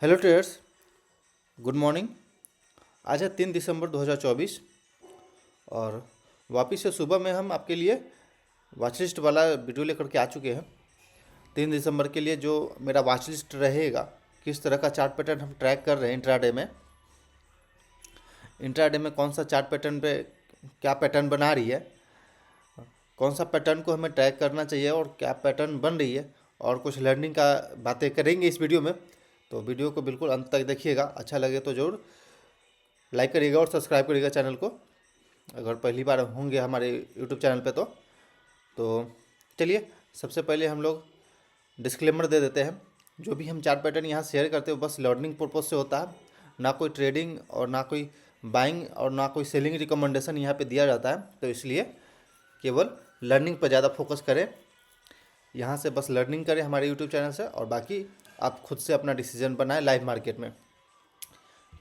Hello traders, good morning. आज है 3 दिसंबर 2024 और वापस से सुबह में हम आपके लिए वॉच लिस्ट वाला वीडियो लेकर के आ चुके हैं। 3 दिसंबर के लिए जो मेरा वॉच लिस्ट रहेगा, किस तरह का चार्ट पैटर्न हम ट्रैक कर रहे हैं इंट्राडे में कौन सा चार्ट पैटर्न पे क्या पैटर्न बना रही है, कौन सा पैटर्न को हमें ट्रैक करना चाहिए और क्या पैटर्न बन रही है, और कुछ लर्निंग का बातें करेंगे इस वीडियो में। तो वीडियो को बिल्कुल अंत तक देखिएगा। अच्छा लगे तो ज़रूर लाइक करिएगा और सब्सक्राइब करिएगा चैनल को, अगर पहली बार होंगे हमारे यूट्यूब चैनल पे तो चलिए सबसे पहले हम लोग डिस्क्लेमर दे देते हैं। जो भी हम चार्ट पैटर्न यहाँ शेयर करते हैं बस लर्निंग पर्पज़ से होता है, ना कोई ट्रेडिंग और ना कोई बाइंग और ना कोई सेलिंग रिकमेंडेशन यहाँ पे दिया जाता है। तो इसलिए केवल लर्निंग पर ज़्यादा फोकस करें, यहाँ से बस लर्निंग करें हमारे यूट्यूब चैनल से, और बाकी आप खुद से अपना डिसीजन बनाएं लाइव मार्केट में।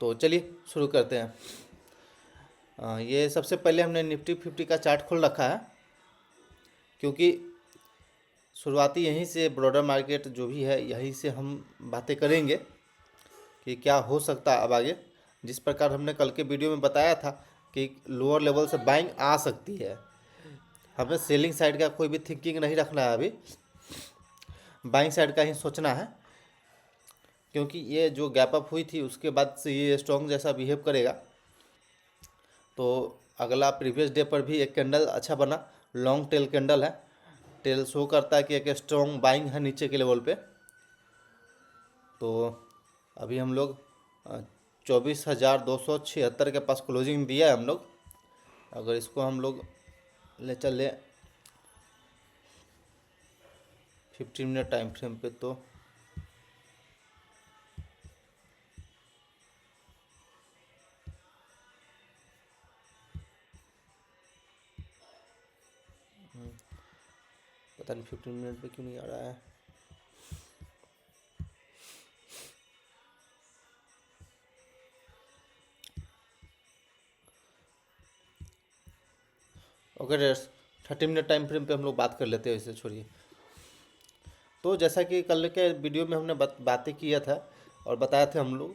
तो चलिए शुरू करते हैं। ये सबसे पहले हमने निफ्टी 50 का चार्ट खोल रखा है, क्योंकि शुरुआती यहीं से ब्रॉडर मार्केट जो भी है यहीं से हम बातें करेंगे कि क्या हो सकता है अब आगे। जिस प्रकार हमने कल के वीडियो में बताया था कि लोअर लेवल से बाइंग आ सकती है, हमें सेलिंग साइड का कोई भी थिंकिंग नहीं रखना है, अभी बाइंग साइड का ही सोचना है, क्योंकि ये जो गैप अप हुई थी उसके बाद से ये स्ट्रॉन्ग जैसा बिहेव करेगा। तो अगला प्रीवियस डे पर भी एक कैंडल अच्छा बना, लॉन्ग टेल कैंडल है, टेल शो करता है कि एक स्ट्रॉन्ग बाइंग है नीचे के लेवल पे। तो अभी हम लोग 24,276 के पास क्लोजिंग दिया है हम लोग। अगर इसको हम लोग ले चले 15 मिनट टाइम फ्रेम पे तो पता नहीं 15 मिनट पे क्यों नहीं आ रहा है। Okay race, 30 minute time frame पे हम लोग बात कर लेते हैं, इसे छोड़िए। तो जैसा कि कल के वीडियो में हमने बातें किया था और बताया था हम लोग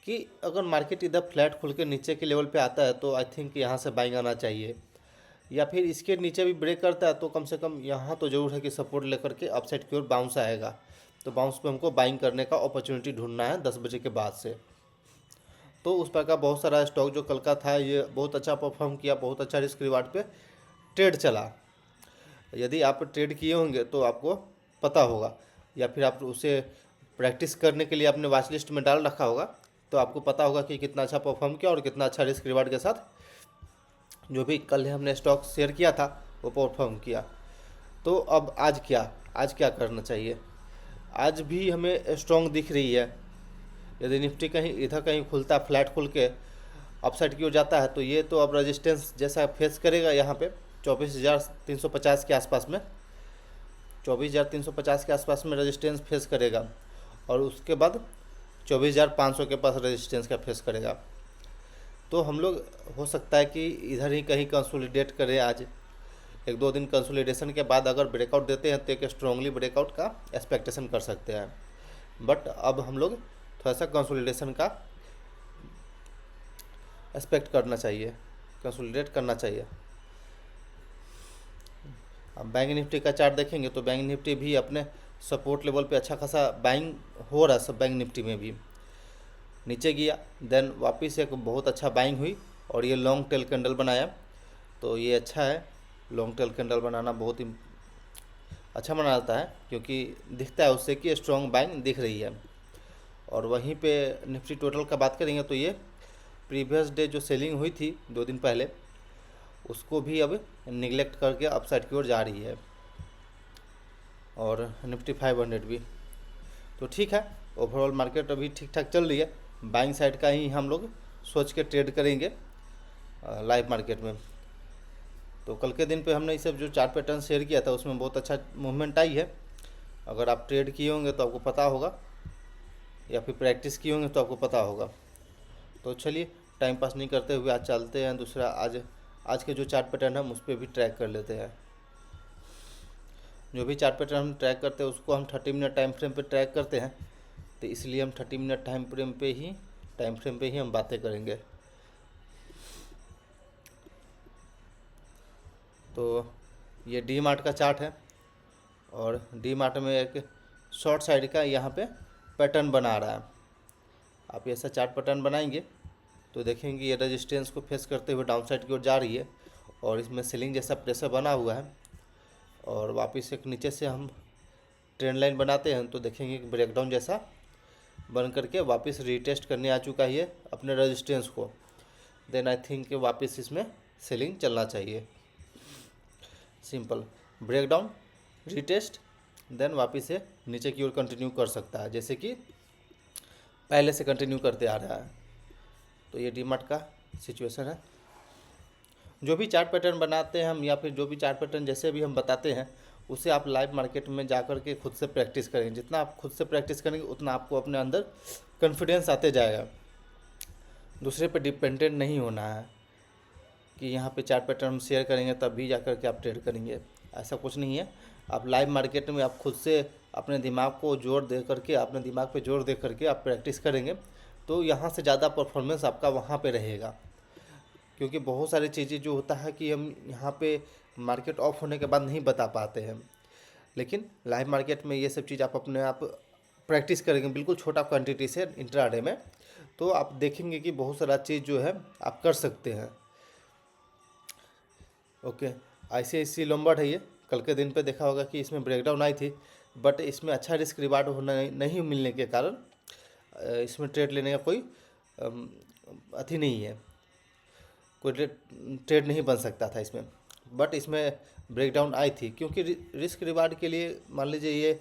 कि अगर मार्केट इधर फ्लैट खुल के नीचे के लेवल पे आता है तो आई थिंक यहाँ से बाइंग आना चाहिए, या फिर इसके नीचे भी ब्रेक करता है तो कम से कम यहाँ तो ज़रूर है कि सपोर्ट लेकर के अपसाइड की ओर बाउंस आएगा। तो बाउंस पे हमको बाइंग करने का अपॉर्चुनिटी ढूंढना है 10 बजे के बाद से। तो उस प्रकार बहुत सारा स्टॉक जो कल का था ये बहुत अच्छा परफॉर्म किया, बहुत अच्छा रिस्क रिवार्ड पे ट्रेड चला। यदि आप ट्रेड किए होंगे तो आपको पता होगा, या फिर आप उसे प्रैक्टिस करने के लिए अपने वॉच लिस्ट में डाल रखा होगा, तो आपको पता होगा कि कितना अच्छा परफॉर्म किया और कितना अच्छा रिस्क रिवार्ड के साथ जो भी कल हमने स्टॉक शेयर किया था वो परफॉर्म किया। तो अब आज क्या करना चाहिए। आज भी हमें स्ट्रॉन्ग दिख रही है। यदि निफ्टी कहीं इधर कहीं खुलता फ्लैट खुल के अपसाइड की ओर जाता है तो ये तो अब रेजिस्टेंस जैसा फेस करेगा यहाँ पे 24,350 के आसपास में, 24,350 के आसपास में रेजिस्टेंस फेस करेगा, और उसके बाद 24,500 के पास रेजिस्टेंस का फेस करेगा। तो हम लोग हो सकता है कि इधर ही कहीं कंसोलिडेट करें आज। 1-2 दिन कंसोलिडेशन के बाद अगर ब्रेकआउट देते हैं तो एक स्ट्रांगली ब्रेकआउट का एक्सपेक्टेशन कर सकते हैं। बट अब हम लोग थोड़ा सा कंसोलिडेशन का एक्सपेक्ट करना चाहिए, कंसोलिडेट करना चाहिए। अब बैंक निफ्टी का चार्ट देखेंगे तो बैंक निफ्टी भी अपने सपोर्ट लेवल पे अच्छा खासा बाइंग हो रहा है। सब बैंक निफ्टी में भी नीचे गया, देन वापस एक बहुत अच्छा बाइंग हुई और ये लॉन्ग टेल कैंडल बनाया। तो ये अच्छा है, लॉन्ग टेल कैंडल बनाना बहुत ही अच्छा बनाता है, क्योंकि दिखता है उससे कि स्ट्रॉन्ग बाइंग दिख रही है। और वहीं पे निफ्टी टोटल का बात करेंगे तो ये प्रीवियस डे जो सेलिंग हुई थी 2 दिन पहले उसको भी अब निगलेक्ट करके अपसाइड की ओर जा रही है, और निफ्टी 500 भी। तो ठीक है, ओवरऑल मार्केट अभी ठीक ठाक चल रही है। बाइंग साइड का ही हम लोग सोच के ट्रेड करेंगे लाइव मार्केट में। तो कल के दिन पे हमने ये सब जो चार्ट पैटर्न शेयर किया था उसमें बहुत अच्छा मूवमेंट आई है। अगर आप ट्रेड किए होंगे तो आपको पता होगा, या फिर प्रैक्टिस किए होंगे तो आपको पता होगा। तो चलिए टाइम पास नहीं करते हुए आज चलते हैं दूसरा, आज के जो चार्ट पैटर्न है उस पर भी ट्रैक कर लेते हैं। जो भी चार्ट पैटर्न हम ट्रैक करते हैं उसको हम 30 मिनट टाइम फ्रेम पे ट्रैक करते हैं, तो इसलिए हम 30 मिनट टाइम फ्रेम पे ही हम बातें करेंगे। तो ये डी मार्ट का चार्ट है और डी मार्ट में एक शॉर्ट साइड का यहाँ पे पैटर्न बना रहा है। आप ऐसा चार्ट पैटर्न बनाएंगे तो देखेंगे ये रेजिस्टेंस को फेस करते हुए डाउन साइड की ओर जा रही है और इसमें सेलिंग जैसा प्रेशर बना हुआ है। और वापस एक नीचे से हम ट्रेंड लाइन बनाते हैं तो देखेंगे कि ब्रेकडाउन जैसा बन करके वापस रीटेस्ट करने आ चुका है ये अपने रेजिस्टेंस को। देन आई थिंक वापस इसमें सेलिंग चलना चाहिए। सिंपल ब्रेकडाउन रीटेस्ट देन वापस से नीचे की ओर कंटिन्यू कर सकता है जैसे कि पहले से कंटिन्यू करते आ रहा है। तो ये डीमार्ट का सिचुएशन है। जो भी चार्ट पैटर्न बनाते हैं हम या फिर जो भी चार्ट पैटर्न जैसे भी हम बताते हैं उसे आप लाइव मार्केट में जा कर के खुद से प्रैक्टिस करेंगे। जितना आप खुद से प्रैक्टिस करेंगे उतना आपको अपने अंदर कॉन्फिडेंस आते जाएगा। दूसरे पे डिपेंडेंट नहीं होना है कि यहाँ पे चार्ट पैटर्न हम शेयर करेंगे तभी जा कर के आप ट्रेड करेंगे, ऐसा कुछ नहीं है। आप लाइव मार्केट में आप खुद से अपने दिमाग को जोर दे करके अपने दिमाग पे जोर दे करके आप प्रैक्टिस करेंगे तो यहाँ से ज़्यादा परफॉर्मेंस आपका वहाँ पे रहेगा। क्योंकि बहुत सारी चीज़ें जो होता है कि हम यहाँ पे मार्केट ऑफ होने के बाद नहीं बता पाते हैं, लेकिन लाइव मार्केट में ये सब चीज़ आप अपने आप प्रैक्टिस करेंगे बिल्कुल छोटा क्वांटिटी से इंट्राडे में तो आप देखेंगे कि बहुत सारा चीज़ जो है आप कर सकते हैं। ओके, ICICI लोम्बार्ड है ये। कल के दिन पे देखा होगा कि इसमें ब्रेकडाउन आई थी बट इसमें अच्छा रिस्क रिवार्ड होना नहीं मिलने के कारण इसमें ट्रेड लेने का कोई अथी नहीं है, कोई ट्रेड नहीं बन सकता था इसमें। बट इसमें ब्रेकडाउन आई थी क्योंकि रिस्क रिवार्ड के लिए मान लीजिए ये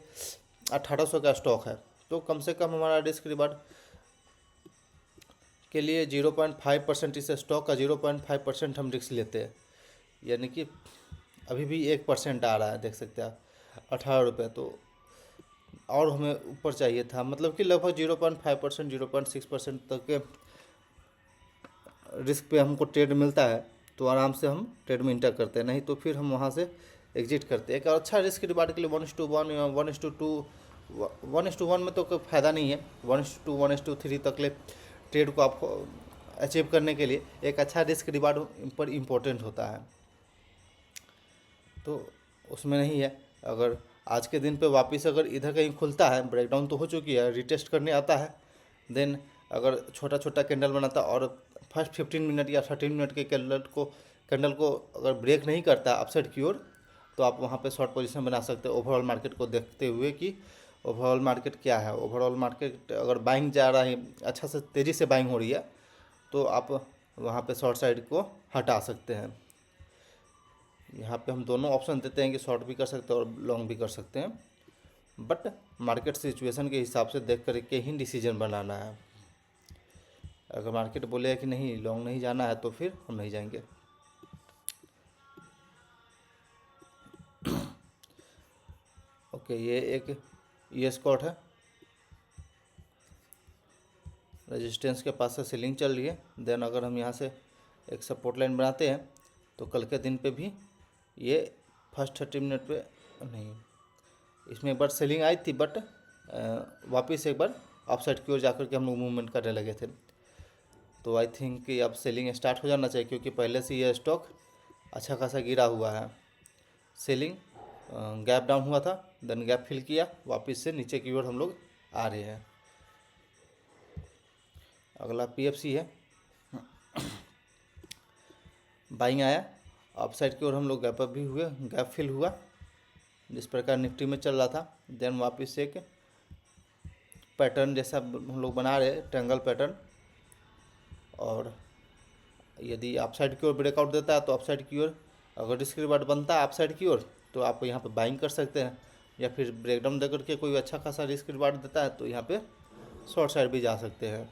1800 का स्टॉक है तो कम से कम हमारा रिस्क रिवार्ड के लिए 0.5% इस स्टॉक का 0.5% हम रिस्क लेते हैं, यानी कि अभी भी 1% आ रहा है, देख सकते हैं आप 18 रुपये। तो और हमें ऊपर चाहिए था, मतलब कि लगभग 0.5% 0.6% तक के रिस्क पे हमको ट्रेड मिलता है तो आराम से हम ट्रेड में इंटर करते हैं, नहीं तो फिर हम वहाँ से एग्जिट करते हैं। एक अच्छा रिस्क रिवार्ड के लिए 1:1 या 1:2 1:1 में तो कोई फ़ायदा नहीं है, 1:2 1:3 तक ले ट्रेड को आपको अचीव करने के लिए एक अच्छा रिस्क रिवार्ड पर इम्पोर्टेंट होता है, तो उसमें नहीं है। अगर आज के दिन पे वापस अगर इधर कहीं खुलता है, ब्रेकडाउन तो हो चुकी है, रिटेस्ट करने आता है, देन अगर छोटा छोटा कैंडल बनाता और फर्स्ट 15 मिनट या 13 मिनट के कैंडल को अगर ब्रेक नहीं करता अपसाइड की ओर तो आप वहाँ पे शॉर्ट पोजीशन बना सकते हैं ओवरऑल मार्केट को देखते हुए कि ओवरऑल मार्केट क्या है। ओवरऑल मार्केट अगर बाइंग जा रहा है, अच्छा से तेज़ी से बाइंग हो रही है तो आप वहाँ पे शॉर्ट साइड को हटा सकते हैं। यहाँ पे हम दोनों ऑप्शन देते हैं कि शॉर्ट भी कर सकते हैं और लॉन्ग भी कर सकते हैं, बट मार्केट सिचुएशन के हिसाब से देख करके ही डिसीजन बनाना है। अगर मार्केट बोले कि नहीं लॉन्ग नहीं जाना है तो फिर हम नहीं जाएंगे। ओके, ये एक स्कॉट है, रेजिस्टेंस के पास से सेलिंग चल रही है। देन अगर हम यहाँ से एक सपोर्ट लाइन बनाते हैं तो कल के दिन पे भी ये फर्स्ट 30 मिनट पे नहीं, इसमें एक बार सेलिंग आई थी बट वापस एक बार अपसाइड की ओर जाकर के हम लोग मूवमेंट करने लगे थे। तो आई थिंक कि अब सेलिंग स्टार्ट हो जाना चाहिए क्योंकि पहले से ये स्टॉक अच्छा खासा गिरा हुआ है। सेलिंग गैप डाउन हुआ था, देन गैप फिल किया, वापस से नीचे की ओर हम लोग आ रहे हैं। अगला PFC है, बाइंग आया, अपसाइड की ओर हम लोग गैप अप भी हुए, गैप फिल हुआ जिस प्रकार निफ्टी में चल रहा था। देन वापस से एक पैटर्न जैसा हम लोग बना रहे, ट्रायंगल पैटर्न, और यदि अपसाइड की ओर ब्रेकआउट देता है तो अपसाइड की ओर अगर रिस्क रिवार्ड बनता है अपसाइड की ओर तो आप यहाँ पे बाइंग कर सकते हैं, या फिर ब्रेकडाउन दे करके कोई अच्छा खासा रिस्क रिवार्ड देता है तो यहाँ पे शॉर्ट साइड भी जा सकते हैं।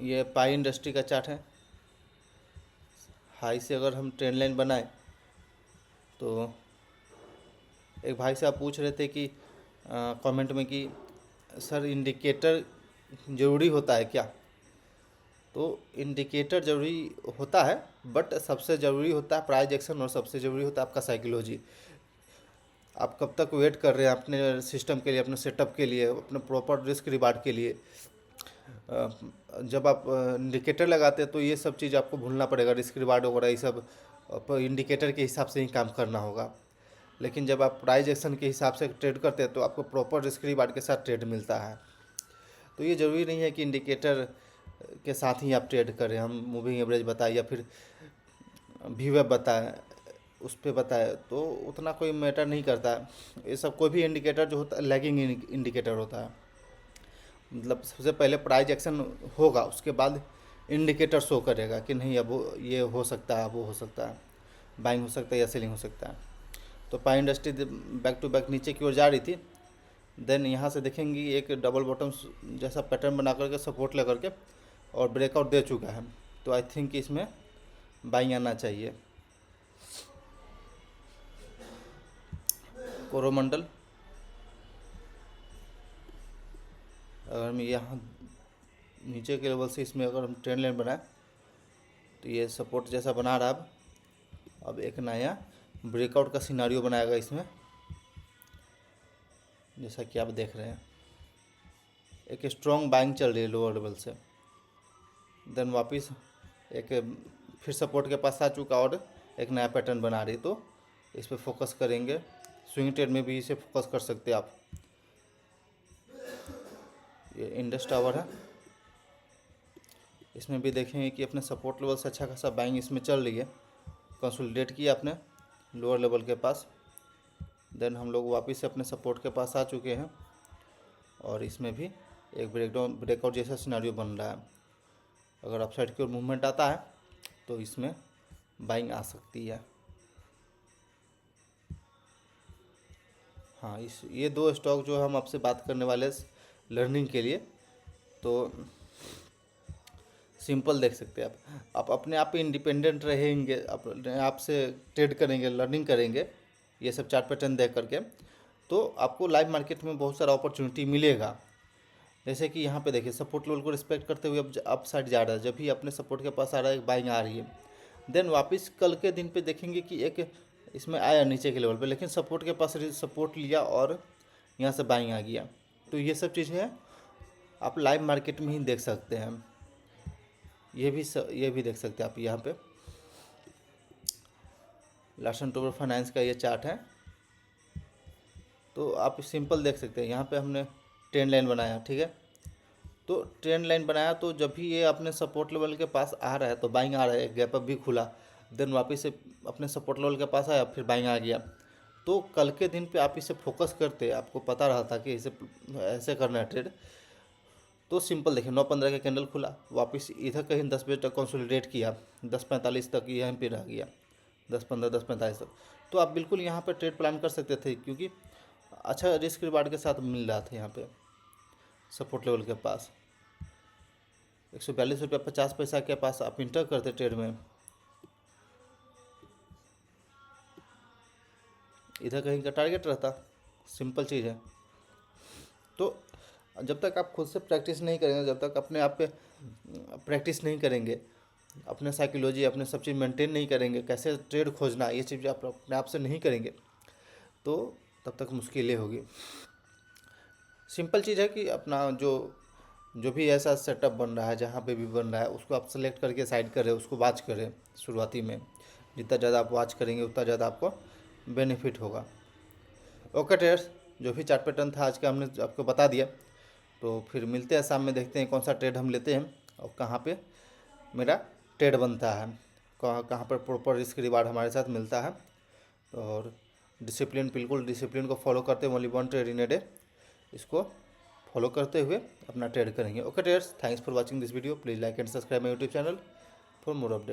ये पाई इंडस्ट्री का चार्ट है। हाई से अगर हम ट्रेंड लाइन बनाए तो एक भाई साहब पूछ रहे थे कि कमेंट में कि सर इंडिकेटर ज़रूरी होता है क्या? तो इंडिकेटर ज़रूरी होता है बट सबसे ज़रूरी होता है प्राइस एक्शन और सबसे ज़रूरी होता है आपका साइकोलॉजी। आप कब तक वेट कर रहे हैं अपने सिस्टम के लिए, अपने सेटअप के लिए, अपने प्रॉपर रिस्क रिवार्ड के लिए। जब आप इंडिकेटर लगाते हैं तो ये सब चीज़ आपको भूलना पड़ेगा, रिस्क रिवार्ड वगैरह ये सब इंडिकेटर के हिसाब से ही काम करना होगा। लेकिन जब आप प्राइस एक्शन के हिसाब से ट्रेड करते हैं तो आपको प्रॉपर रिस्क रिवार्ड के साथ ट्रेड मिलता है। तो ये ज़रूरी नहीं है कि इंडिकेटर के साथ ही आप ट्रेड करें। हम मूविंग एवरेज बताएं या फिर वीवेब बताएं, उस पर बताएं तो उतना कोई मैटर नहीं करता है। ये सब कोई भी इंडिकेटर जो होता है लैगिंग इंडिकेटर होता है। मतलब सबसे पहले प्राइस एक्शन होगा, उसके बाद इंडिकेटर शो करेगा कि नहीं अब ये हो सकता है, अब वो हो सकता है, बाइंग हो सकता है या सेलिंग हो सकता है। तो पाई इंडस्ट्री बैक टू बैक नीचे की ओर जा रही थी। देन यहाँ से देखेंगे एक डबल बॉटम जैसा पैटर्न बना करके सपोर्ट लगा करके और ब्रेकआउट दे चुका है। तो आई थिंक इसमें बाइंग आना चाहिए। कोरोमंडल अगर हम यहाँ नीचे के लेवल से इसमें अगर हम ट्रेंड लाइन बनाए तो ये सपोर्ट जैसा बना रहा है। अब एक नया ब्रेकआउट का सिनारियो बनाएगा इसमें, जैसा कि आप देख रहे हैं एक स्ट्रॉन्ग बाइंग चल रही है लोअर लेवल से। देन वापस एक फिर सपोर्ट के पास आ चुका और एक नया पैटर्न बना रही। तो इस पर फोकस करेंगे। स्विंग ट्रेड में भी इसे फोकस कर सकते हैं आप। ये इंडस टावर है, इसमें भी देखेंगे कि अपने सपोर्ट लेवल से अच्छा खासा बाइंग इसमें चल रही है। कंसोलिडेट किया अपने लोअर लेवल के पास। देन हम लोग वापस से अपने सपोर्ट के पास आ चुके हैं और इसमें भी एक ब्रेकआउट जैसा सिनारियो बन रहा है। अगर अपसाइड की ओर मूवमेंट आता है तो इसमें बाइंग आ सकती है। हाँ, ये दो स्टॉक जो हम आपसे बात करने वाले लर्निंग के लिए, तो सिंपल देख सकते हैं आप अपने आप इंडिपेंडेंट रहेंगे, अपने आप से ट्रेड करेंगे, लर्निंग करेंगे ये सब चार्ट पैटर्न देख करके, तो आपको लाइव मार्केट में बहुत सारा अपॉर्चुनिटी मिलेगा। जैसे कि यहाँ पे देखिए सपोर्ट लेवल को रिस्पेक्ट करते हुए अब अप साइड जा रहा है। जब भी अपने सपोर्ट के पास आ रहा है एक बाइंग आ रही है। देन वापस कल के दिन पे देखेंगे कि एक इसमें आया नीचे के लेवल पे, लेकिन सपोर्ट के पास सपोर्ट लिया और यहाँ से बाइंग आ गया। तो ये सब चीज़ें आप लाइव मार्केट में ही देख सकते हैं। ये भी देख सकते हैं आप। यहाँ पे लार्सन टोबर फाइनेंस का ये चार्ट है, तो आप सिंपल देख सकते हैं। यहाँ पे हमने ट्रेंड लाइन बनाया, ठीक है। तो ट्रेंड लाइन बनाया तो जब भी ये अपने सपोर्ट लेवल के पास आ रहा है तो बाइंग आ रहा है, गैप अप भी खुला। देन वापस से अपने सपोर्ट लेवल के पास आया, फिर बाइंग आ गया। तो कल के दिन पे आप इसे फोकस करते, आपको पता रहा था कि इसे ऐसे करना है ट्रेड, तो सिंपल देखिए 9:15 का कैंडल खुला, वापस इधर कहीं 10 बजे तक कंसोलिडेट किया, 10:45 तक यहाँ पे रह गया, 10:15 10:45 तक। तो आप बिल्कुल यहाँ पे ट्रेड प्लान कर सकते थे, क्योंकि अच्छा रिस्क रिवार्ड के साथ मिल रहा था। यहाँ पे सपोर्ट लेवल के पास 142 रुपया 50 पैसा के पास आप इंटर करते ट्रेड में, इधर कहीं का टारगेट रहता। सिंपल चीज़ है। तो जब तक आप खुद से प्रैक्टिस नहीं करेंगे, जब तक अपने आप पे प्रैक्टिस नहीं करेंगे, अपने साइकोलॉजी अपने सब चीज़ मेंटेन नहीं करेंगे, कैसे ट्रेड खोजना ये चीज़ आप अपने आप से नहीं करेंगे, तो तब तक मुश्किलें होगी। सिंपल चीज़ है कि अपना जो भी ऐसा सेटअप बन रहा है, जहाँ पे भी बन रहा है, उसको आप सेलेक्ट करके साइड करें, उसको वॉच करें। शुरुआती में जितना ज़्यादा आप वॉच करेंगे उतना ज़्यादा आपको बेनिफिट होगा। ओके ट्रेडर्स, जो भी चार्ट पैटर्न था आज का हमने आपको बता दिया। तो फिर मिलते हैं शाम में, देखते हैं कौन सा ट्रेड हम लेते हैं और कहाँ पे मेरा ट्रेड बनता है, कहाँ पर प्रॉपर रिस्क रिवार्ड हमारे साथ मिलता है। और डिसिप्लिन, बिल्कुल डिसिप्लिन को फॉलो करते हैं, only one trade in a day, इसको फॉलो करते हुए अपना ट्रेड करेंगे। Okay traders, thanks for watching this video. Please like and subscribe my YouTube channel for more update.